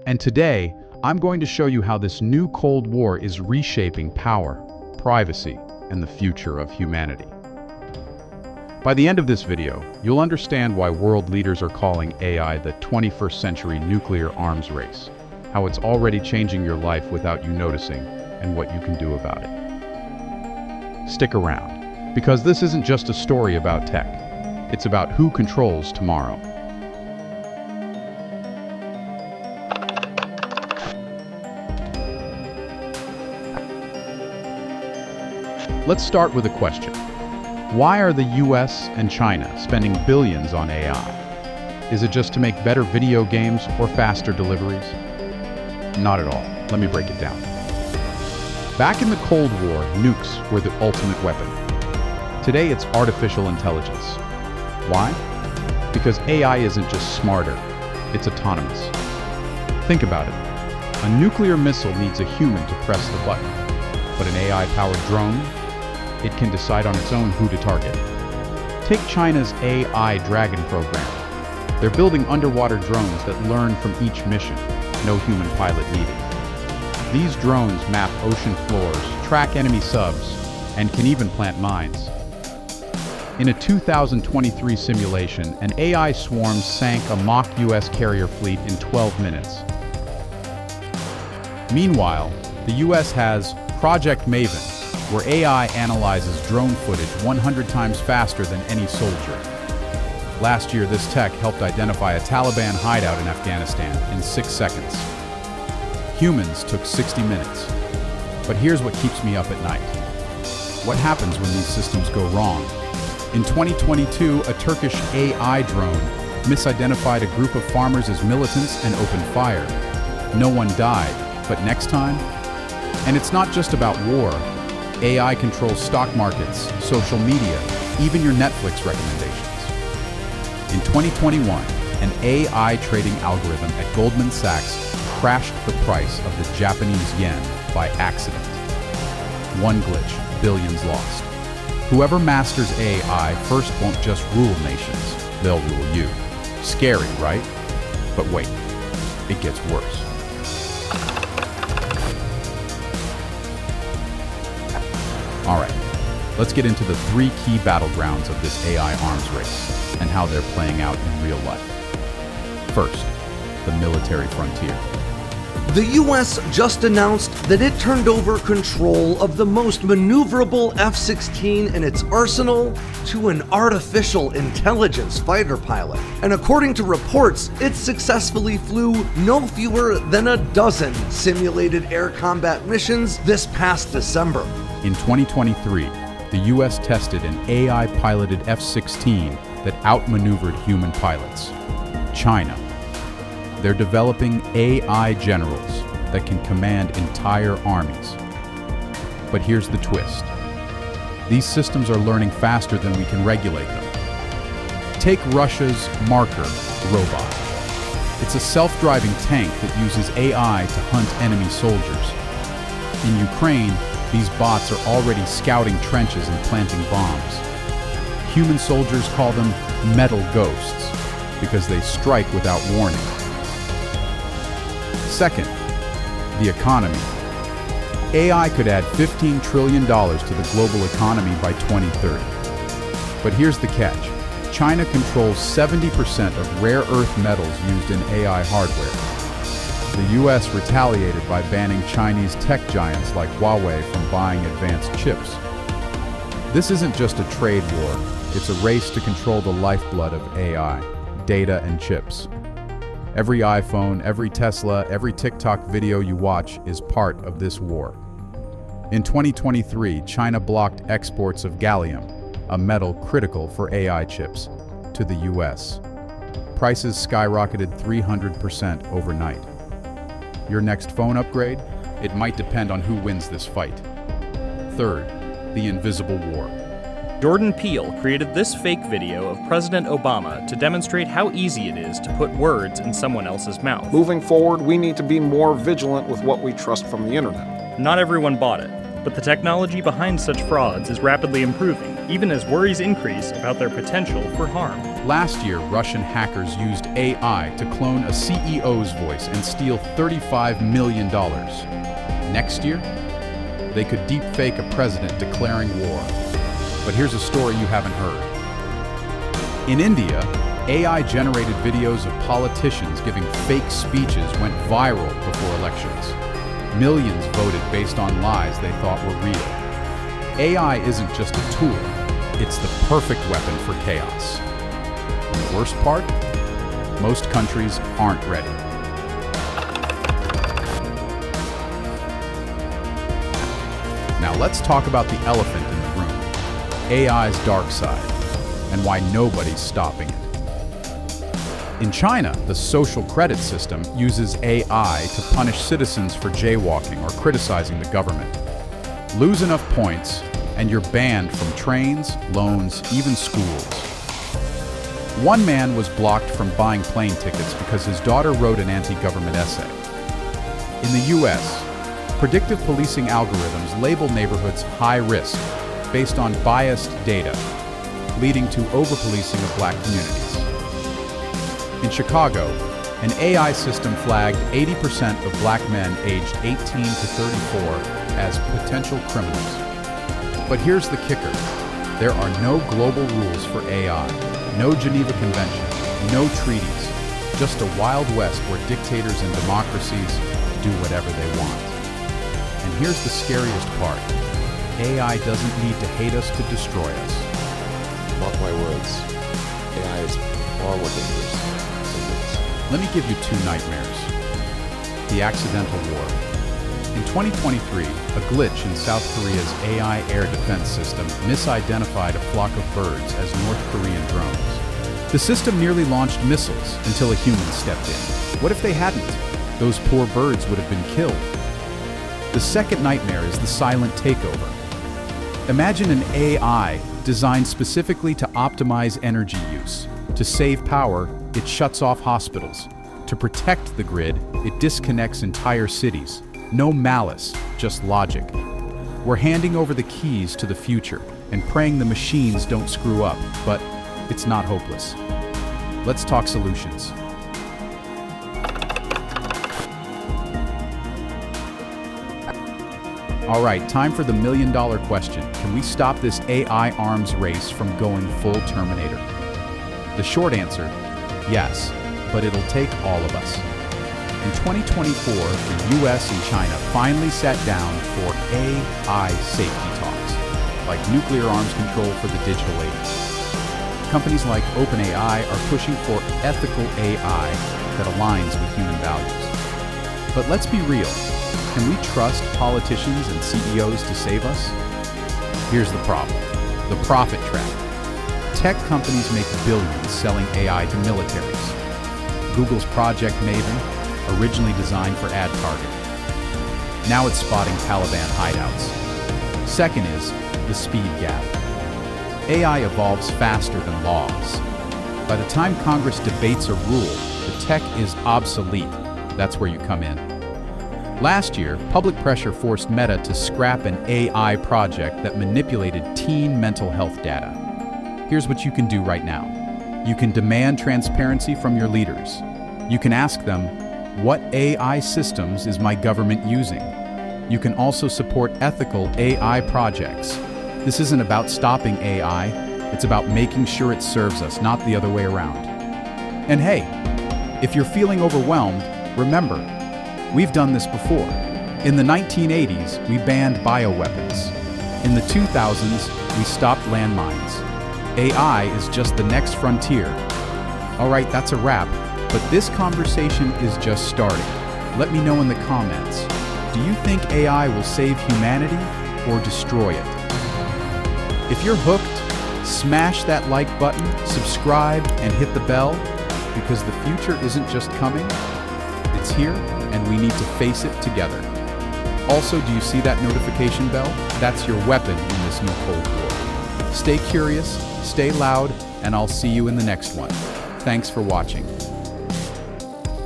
And today, I'm going to show you how this new Cold War is reshaping power, privacy, and the future of humanity. By the end of this video, you'll understand why world leaders are calling AI the 21st century nuclear arms race, how it's already changing your life without you noticing, and what you can do about it. Stick around, because this isn't just a story about tech. It's about who controls tomorrow. Let's start with a question. Why are the US and China spending billions on AI? Is it just to make better video games or faster deliveries? Not at all. Let me break it down. Back in the Cold War, nukes were the ultimate weapon. Today it's artificial intelligence. Why? Because AI isn't just smarter, it's autonomous. Think about it. A nuclear missile needs a human to press the button, but an AI-powered drone? It can decide on its own who to target. Take China's AI Dragon program. They're building underwater drones that learn from each mission, no human pilot needed. These drones map ocean floors, track enemy subs, and can even plant mines. In a 2023 simulation, an AI swarm sank a mock US carrier fleet in 12 minutes. Meanwhile, the US has Project Maven, where AI analyzes drone footage 100 times faster than any soldier. Last year, this tech helped identify a Taliban hideout in Afghanistan in 6 seconds. Humans took 60 minutes. But here's what keeps me up at night. What happens when these systems go wrong? In 2022, a Turkish AI drone misidentified a group of farmers as militants and opened fire. No one died, but next time? And it's not just about war. AI controls stock markets, social media, even your Netflix recommendations. In 2021, an AI trading algorithm at Goldman Sachs crashed the price of the Japanese yen by accident. One glitch, billions lost. Whoever masters AI first won't just rule nations, they'll rule you. Scary, right? But wait, it gets worse. All right, let's get into the 3 key battlegrounds of this AI arms race and how they're playing out in real life. First, the military frontier. The US just announced that it turned over control of the most maneuverable F-16 in its arsenal to an artificial intelligence fighter pilot. And according to reports, it successfully flew no fewer than a dozen simulated air combat missions this past December. In 2023, the US tested an AI-piloted F-16 that outmaneuvered human pilots. China. They're developing AI generals that can command entire armies. But here's the twist. These systems are learning faster than we can regulate them. Take Russia's Marker robot. It's a self-driving tank that uses AI to hunt enemy soldiers. In Ukraine, these bots are already scouting trenches and planting bombs. Human soldiers call them metal ghosts because they strike without warning. Second, the economy. AI could add $15 trillion to the global economy by 2030. But here's the catch. China controls 70% of rare earth metals used in AI hardware. The US retaliated by banning Chinese tech giants like Huawei from buying advanced chips. This isn't just a trade war, it's a race to control the lifeblood of AI, data and chips. Every iPhone, every Tesla, every TikTok video you watch is part of this war. In 2023, China blocked exports of gallium, a metal critical for AI chips, to the US. Prices skyrocketed 300% overnight. Your next phone upgrade? It might depend on who wins this fight. Third, the invisible war. Jordan Peele created this fake video of President Obama to demonstrate how easy it is to put words in someone else's mouth. Moving forward, we need to be more vigilant with what we trust from the internet. Not everyone bought it, but the technology behind such frauds is rapidly improving, even as worries increase about their potential for harm. Last year, Russian hackers used AI to clone a CEO's voice and steal $35 million. Next year, they could deepfake a president declaring war. But here's a story you haven't heard. In India, AI-generated videos of politicians giving fake speeches went viral before elections. Millions voted based on lies they thought were real. AI isn't just a tool, it's the perfect weapon for chaos. And the worst part? Most countries aren't ready. Now let's talk about the elephant in the room, AI's dark side, and why nobody's stopping it. In China, the social credit system uses AI to punish citizens for jaywalking or criticizing the government. Lose enough points, and you're banned from trains, loans, even schools. One man was blocked from buying plane tickets because his daughter wrote an anti-government essay. In the US, predictive policing algorithms label neighborhoods high risk based on biased data, leading to over-policing of black communities. In Chicago, an AI system flagged 80% of black men aged 18 to 34 as potential criminals. But here's the kicker. There are no global rules for AI, no Geneva Convention, no treaties, just a Wild West where dictators and democracies do whatever they want. And here's the scariest part. AI doesn't need to hate us to destroy us. Mark my words, AI is far more dangerous than nukes. Let me give you two nightmares. The accidental war. In 2023, a glitch in South Korea's AI air defense system misidentified a flock of birds as North Korean drones. The system nearly launched missiles until a human stepped in. What if they hadn't? Those poor birds would have been killed. The second nightmare is the silent takeover. Imagine an AI designed specifically to optimize energy use. To save power, it shuts off hospitals. To protect the grid, it disconnects entire cities. No malice, just logic. We're handing over the keys to the future and praying the machines don't screw up, but it's not hopeless. Let's talk solutions. All right, time for the million-dollar question. Can we stop this AI arms race from going full Terminator? The short answer, yes, but it'll take all of us. In 2024, the US and China finally sat down for AI safety talks, like nuclear arms control for the digital age. Companies like OpenAI are pushing for ethical AI that aligns with human values. But let's be real. Can we trust politicians and CEOs to save us? Here's the problem. The profit trap. Tech companies make billions selling AI to militaries. Google's Project Maven, originally designed for ad targeting. Now it's spotting Taliban hideouts. Second is the speed gap. AI evolves faster than laws. By the time Congress debates a rule, the tech is obsolete. That's where you come in. Last year, public pressure forced Meta to scrap an AI project that manipulated teen mental health data. Here's what you can do right now. You can demand transparency from your leaders. You can ask them, what AI systems is my government using? You can also support ethical AI projects. This isn't about stopping AI, it's about making sure it serves us, not the other way around. And hey, if you're feeling overwhelmed, remember, we've done this before. In the 1980s, we banned bioweapons. In the 2000s, we stopped landmines. AI is just the next frontier. All right, that's a wrap, but this conversation is just starting. Let me know in the comments. Do you think AI will save humanity or destroy it? If you're hooked, smash that like button, subscribe, and hit the bell, because the future isn't just coming, it's here, and we need to face it together. Also, do you see that notification bell? That's your weapon in this new Cold War. Stay curious, stay loud, and I'll see you in the next one. Thanks for watching.